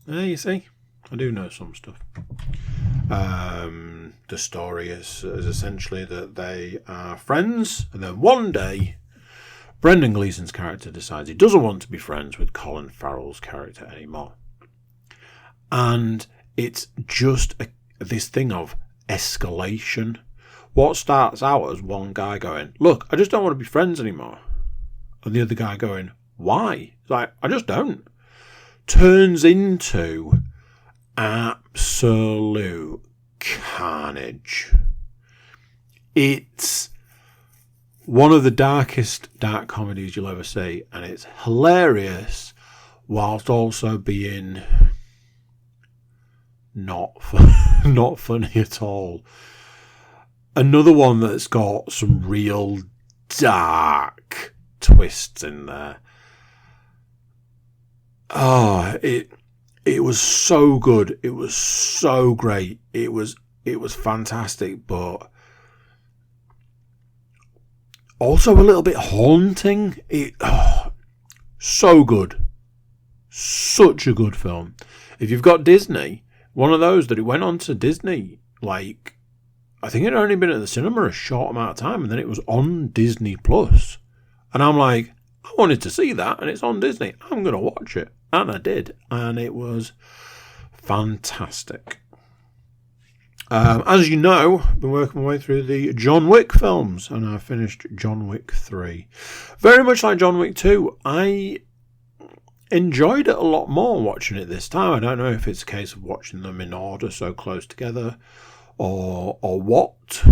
There you see, I do know some stuff. The story is essentially that they are friends, and then one day Brendan Gleeson's character decides he doesn't want to be friends with Colin Farrell's character anymore. And it's just this thing of escalation. What starts out as one guy going, look, I just don't want to be friends anymore. And the other guy going, why? It's like, I just don't. Turns into absolute carnage. It's one of the darkest dark comedies you'll ever see, and it's hilarious whilst also being not funny at all. Another one that's got some real dark twists in there. Oh, it was so good. It was so great. It was fantastic, but also a little bit haunting. So good. Such a good film. If you've got Disney, one of those that it went on to Disney, like, I think it had only been at the cinema a short amount of time, and then it was on Disney Plus. And I'm like, I wanted to see that, and it's on Disney. I'm going to watch it. And I did. And it was fantastic. As you know, I've been working my way through the John Wick films, and I finished John Wick 3. Very much like John Wick 2, I enjoyed it a lot more watching it this time. I don't know if it's a case of watching them in order so close together or what.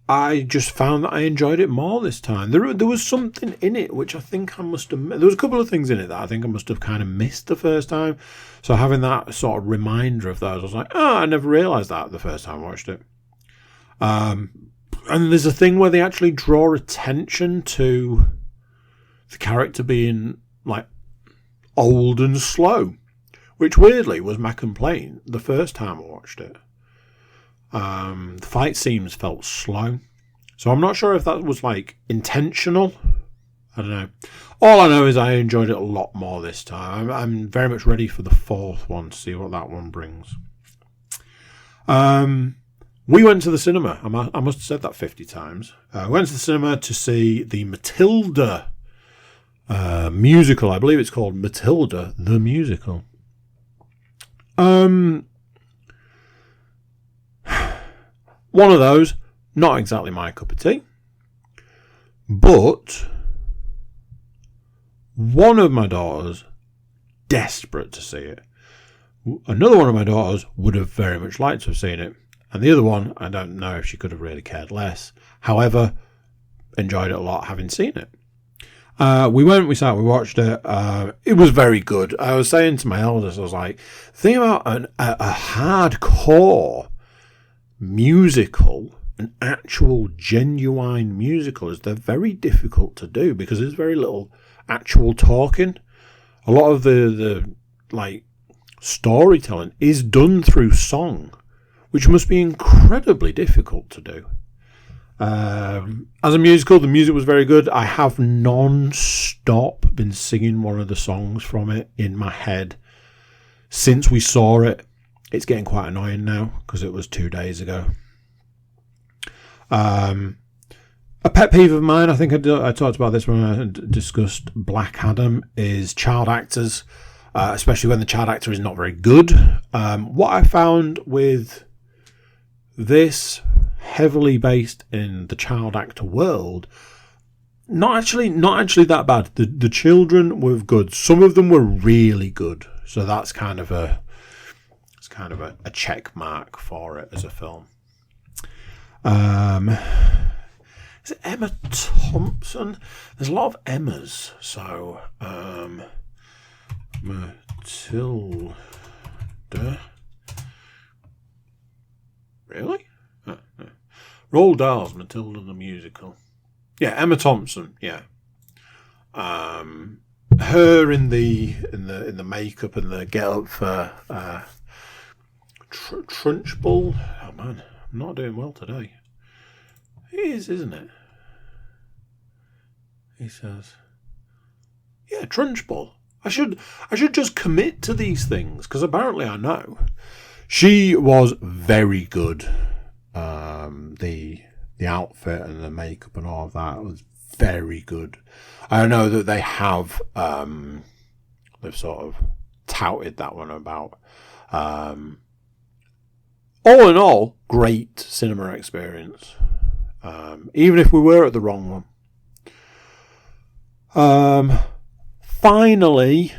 I just found that I enjoyed it more this time. There was something in it which I think I must have... There was a couple of things in it that I think I must have kind of missed the first time. So having that sort of reminder of those, I was like, I never realised that the first time I watched it. And there's a thing where they actually draw attention to the character being like old and slow, which weirdly was my complaint the first time I watched it. The fight scenes felt slow, so I'm not sure if that was like intentional. I don't know. All I know is I enjoyed it a lot more this time. I'm very much ready for the fourth one to see what that one brings. We went to the cinema. I must have said that 50 times. We went to the cinema to see the Matilda musical. I believe it's called Matilda the Musical. One of those, not exactly my cup of tea, but one of my daughters, desperate to see it. Another one of my daughters would have very much liked to have seen it. And the other one, I don't know if she could have really cared less. However, enjoyed it a lot having seen it. We went, we sat, we watched it. It was very good. I was saying to my eldest, I was like, the thing about a hardcore musical, an actual genuine musical, is they're very difficult to do because there's very little actual talking. A lot of the like storytelling is done through song, which must be incredibly difficult to do. As a musical, the music was very good. I have non-stop been singing one of the songs from it in my head since we saw it. It's getting quite annoying now because it was 2 days ago. A pet peeve of mine, I think I talked about this when I discussed Black Adam, is child actors, especially when the child actor is not very good. What I found with this, heavily based in the child actor world, not actually that bad. The children were good. Some of them were really good. So that's kind of a check mark for it as a film. Is it Emma Thompson? There's a lot of Emmas. So Matilda. Really? Roald Dahl's Matilda the Musical. Yeah, Emma Thompson. Yeah. Her in the makeup and the get up for Trunchbull. Oh man, I'm not doing well today. It is, isn't it? He says, yeah, Trunchbull. I should just commit to these things because apparently I know. She was very good. The outfit and the makeup and all of that was very good. I know that they have they've sort of touted that one about. All in all, great cinema experience. Even if we were at the wrong one. Finally,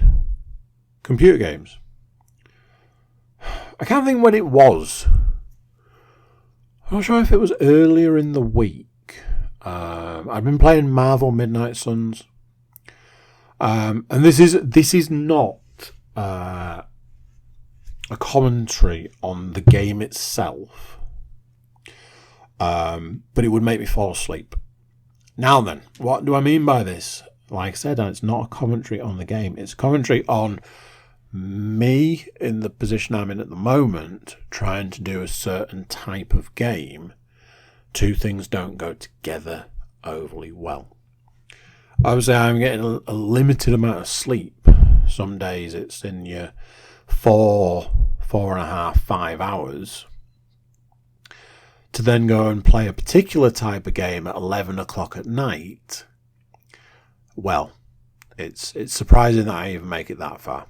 computer games. I can't think when it was. I'm not sure if it was earlier in the week. I've been playing Marvel Midnight Suns. And this is not a commentary on the game itself. But it would make me fall asleep. Now then, what do I mean by this? Like I said, it's not a commentary on the game. It's a commentary on me in the position I'm in at the moment, trying to do a certain type of game. Two things don't go together overly well. Obviously, I'm getting a limited amount of sleep. Some days it's in your 4.5, 5 hours. To then go and play a particular type of game at 11 o'clock at night. Well, it's surprising that I even make it that far.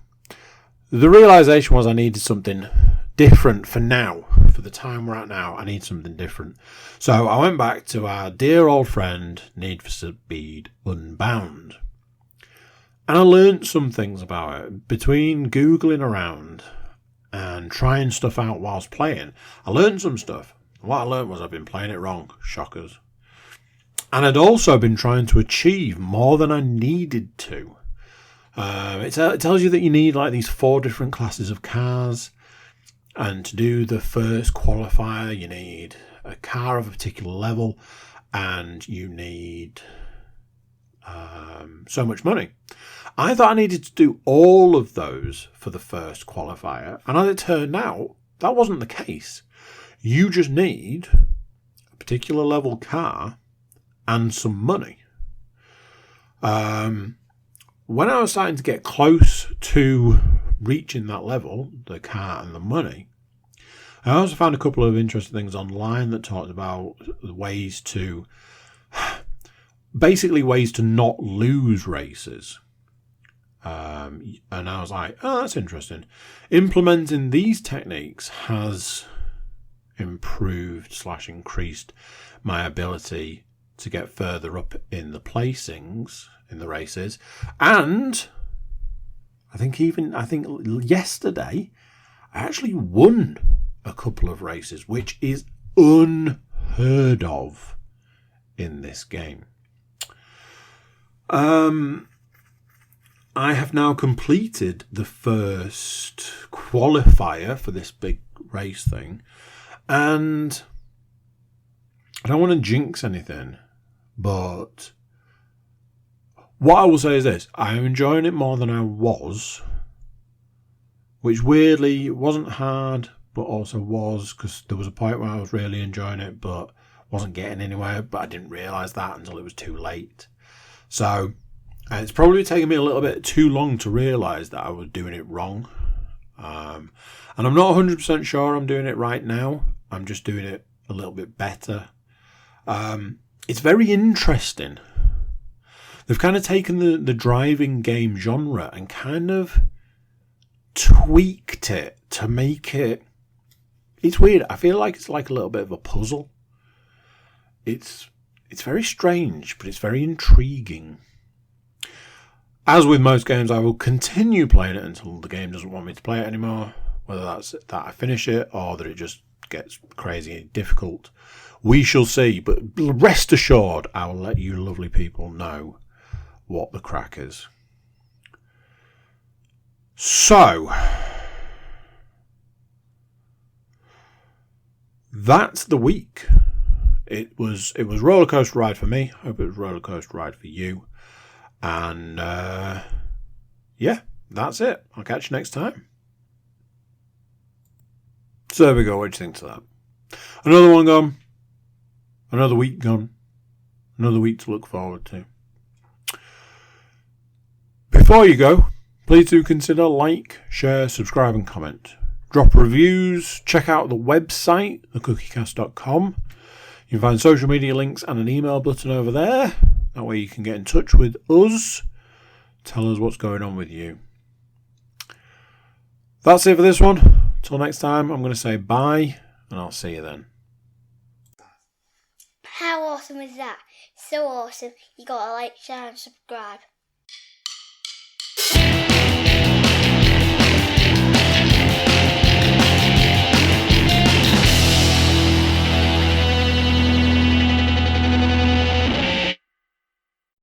The realisation was I needed something different for now. For the time we're at now, I need something different. So I went back to our dear old friend, Need for Speed Unbound. And I learnt some things about it. Between Googling around and trying stuff out whilst playing, I learnt some stuff. What I learnt was I've been playing it wrong. Shockers. And I'd also been trying to achieve more than I needed to. It tells you that you need like these 4 different classes of cars, and to do the first qualifier you need a car of a particular level and you need so much money. I thought I needed to do all of those for the first qualifier, and as it turned out, that wasn't the case. You just need a particular level car and some money. When I was starting to get close to reaching that level, the car and the money, I also found a couple of interesting things online that talked about ways to not lose races. And I was like, oh, that's interesting. Implementing these techniques has improved / increased my ability to get further up in the placings in the races. And I think yesterday I actually won a couple of races, which is unheard of in this game. I have now completed the first qualifier for this big race thing, and I don't want to jinx anything, but what I will say is this: I am enjoying it more than I was, which weirdly wasn't hard, but also was, because there was a point where I was really enjoying it, but wasn't getting anywhere, but I didn't realise that until it was too late. So it's probably taken me a little bit too long to realise that I was doing it wrong. And I'm not 100% sure I'm doing it right now. I'm just doing it a little bit better. It's very interesting. They've kind of taken the driving game genre and kind of tweaked it to make it... It's weird. I feel like it's like a little bit of a puzzle. It's very strange, but it's very intriguing. As with most games, I will continue playing it until the game doesn't want me to play it anymore. Whether that's that I finish it or that it just gets crazy difficult, we shall see. But rest assured, I will let you lovely people know what the crack is. So, that's the week. It was roller coaster ride for me. Hope it was roller coaster ride for you. And yeah, that's it. I'll catch you next time. So there we go. What do you think to that? Another one gone. Another week gone. Another week to look forward to. Before you go, please do consider like, share, subscribe and comment. Drop reviews. Check out the website, thecookiecast.com. You can find social media links and an email button over there. That way you can get in touch with us. Tell us what's going on with you. That's it for this one. Till next time, I'm going to say bye, and I'll see you then. How awesome is that? So awesome. You gotta like, share and subscribe.